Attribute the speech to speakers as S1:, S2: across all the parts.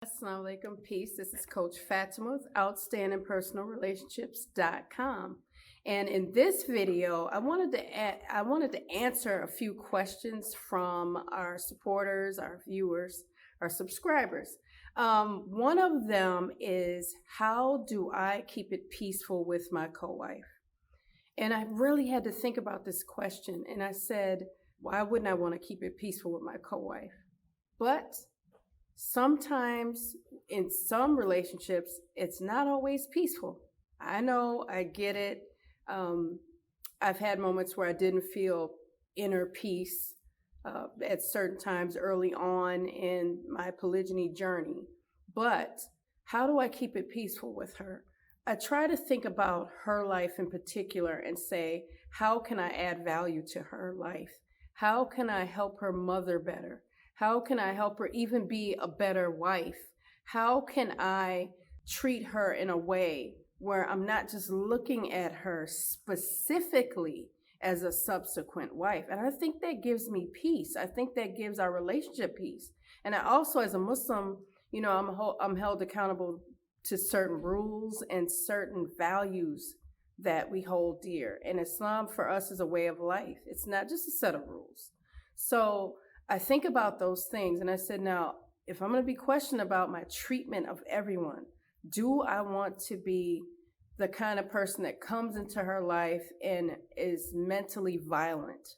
S1: Assalamu alaikum, peace. This is Coach Fatima with OutstandingPersonalRelationships.com. And in this video, I wanted to answer a few questions from our supporters, our viewers, our subscribers. One of them is, how do I keep it peaceful with my co-wife? And I really had to think about this question. And I said, why wouldn't I want to keep it peaceful with my co-wife? But sometimes in some relationships, it's not always peaceful. I know, I get it. I've had moments where I didn't feel inner peace at certain times early on in my polygyny journey. But how do I keep it peaceful with her? I try to think about her life in particular and say, how can I add value to her life? How can I help her mother better? How can I help her even be a better wife? How can I treat her in a way where I'm not just looking at her specifically as a subsequent wife? And I think that gives me peace. I think that gives our relationship peace. And I also, as a Muslim, I'm held accountable to certain rules and certain values that we hold dear. And Islam for us is a way of life. It's not just a set of rules. So I think about those things and I said, now, if I'm going to be questioned about my treatment of everyone, do I want to be the kind of person that comes into her life and is mentally violent?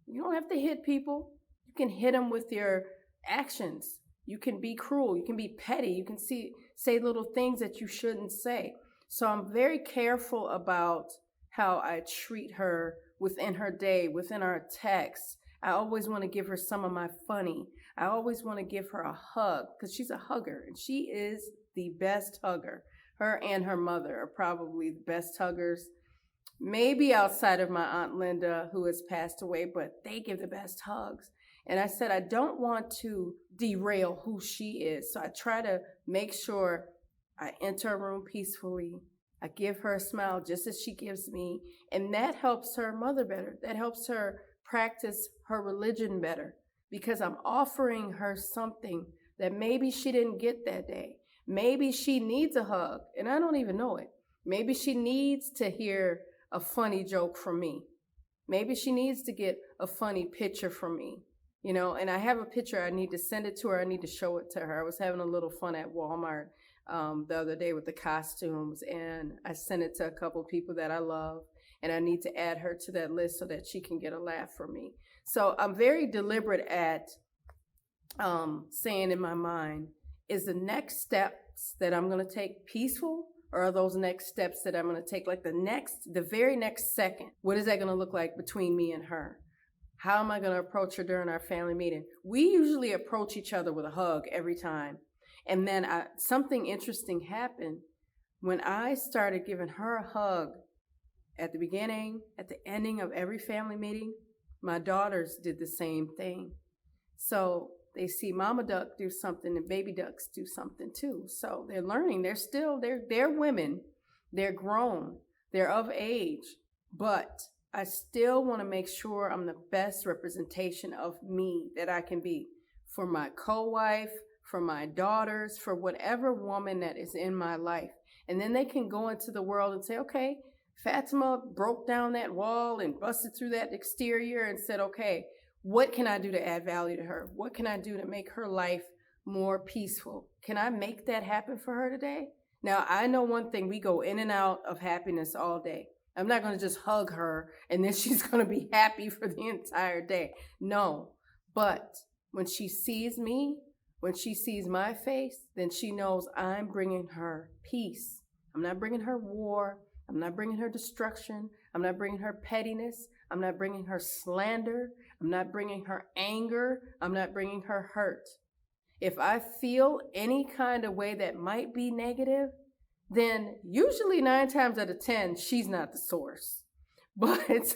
S1: You don't have to hit people. You can hit them with your actions. You can be cruel. You can be petty. You can say little things that you shouldn't say. So I'm very careful about how I treat her within her day, within our texts. I always want to give her some of my funny. I always want to give her a hug because she's a hugger and she is the best hugger. Her and her mother are probably the best huggers, maybe outside of my Aunt Linda, who has passed away, but they give the best hugs. And I said, I don't want to derail who she is. So I try to make sure I enter a room peacefully. I give her a smile just as she gives me. And that helps her mother better. That helps her practice her religion better because I'm offering her something that maybe she didn't get that day. Maybe she needs a hug and I don't even know it. Maybe she needs to hear a funny joke from me. Maybe she needs to get a funny picture from me, and I have a picture. I need to send it to her. I need to show it to her. I was having a little fun at Walmart the other day with the costumes and I sent it to a couple of people that I love. And I need to add her to that list so that she can get a laugh from me. So I'm very deliberate at saying in my mind, is the next steps that I'm going to take peaceful, or are those next steps that I'm going to take like the very next second? What is that going to look like between me and her? How am I going to approach her during our family meeting? We usually approach each other with a hug every time. And then something interesting happened when I started giving her a hug. At the beginning, at the ending of every family meeting, my daughters did the same thing. So they see Mama Duck do something and baby ducks do something too. So they're learning. They're women. They're grown. They're of age. But I still want to make sure I'm the best representation of me that I can be for my co-wife, for my daughters, for whatever woman that is in my life. And then they can go into the world and say, okay, Fatima broke down that wall and busted through that exterior and said, okay, what can I do to add value to her? What can I do to make her life more peaceful? Can I make that happen for her today? Now, I know one thing, we go in and out of happiness all day. I'm not going to just hug her and then she's going to be happy for the entire day. No, but when she sees me, when she sees my face, then she knows I'm bringing her peace. I'm not bringing her war. I'm not bringing her destruction. I'm not bringing her pettiness. I'm not bringing her slander. I'm not bringing her anger. I'm not bringing her hurt. If I feel any kind of way that might be negative, then usually 9 times out of 10, she's not the source. But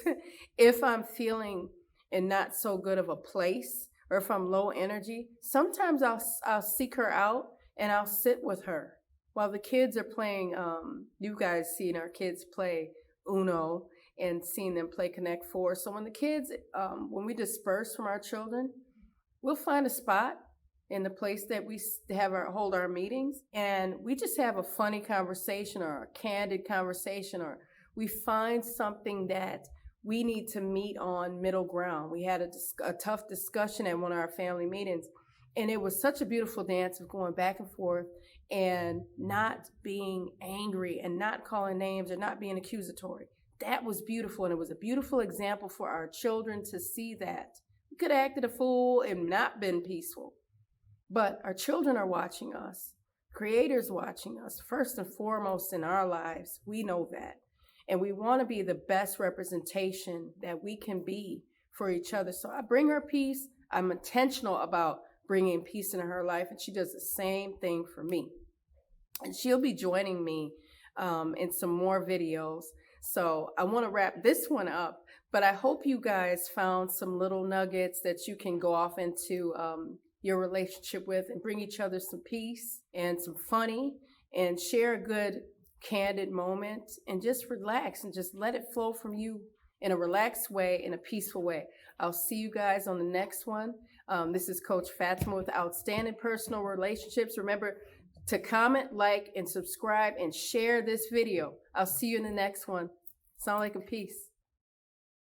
S1: if I'm feeling in not so good of a place, or if I'm low energy, sometimes I'll seek her out and I'll sit with her. While the kids are playing, you guys seen our kids play Uno and seen them play Connect Four. So when the kids, when we disperse from our children, we'll find a spot in the place that we hold our meetings, and we just have a funny conversation or a candid conversation, or we find something that we need to meet on middle ground. We had a tough discussion at one of our family meetings, and it was such a beautiful dance of going back and forth and not being angry and not calling names or not being accusatory. That was beautiful, and it was a beautiful example for our children to see that. We could have acted a fool and not been peaceful, but our children are watching us. Creator's watching us, first and foremost in our lives. We know that. And we want to be the best representation that we can be for each other. So I bring her peace. I'm intentional about bringing peace into her life, and she does the same thing for me. And she'll be joining me in some more videos. So I want to wrap this one up, but I hope you guys found some little nuggets that you can go off into your relationship with and bring each other some peace and some funny, and share a good candid moment, and just relax and just let it flow from you in a relaxed way, in a peaceful way. I'll see you guys on the next one. This is Coach Fatima with Outstanding Personal Relationships. Remember to comment, like, and subscribe, and share this video. I'll see you in the next one. Sound like a peace.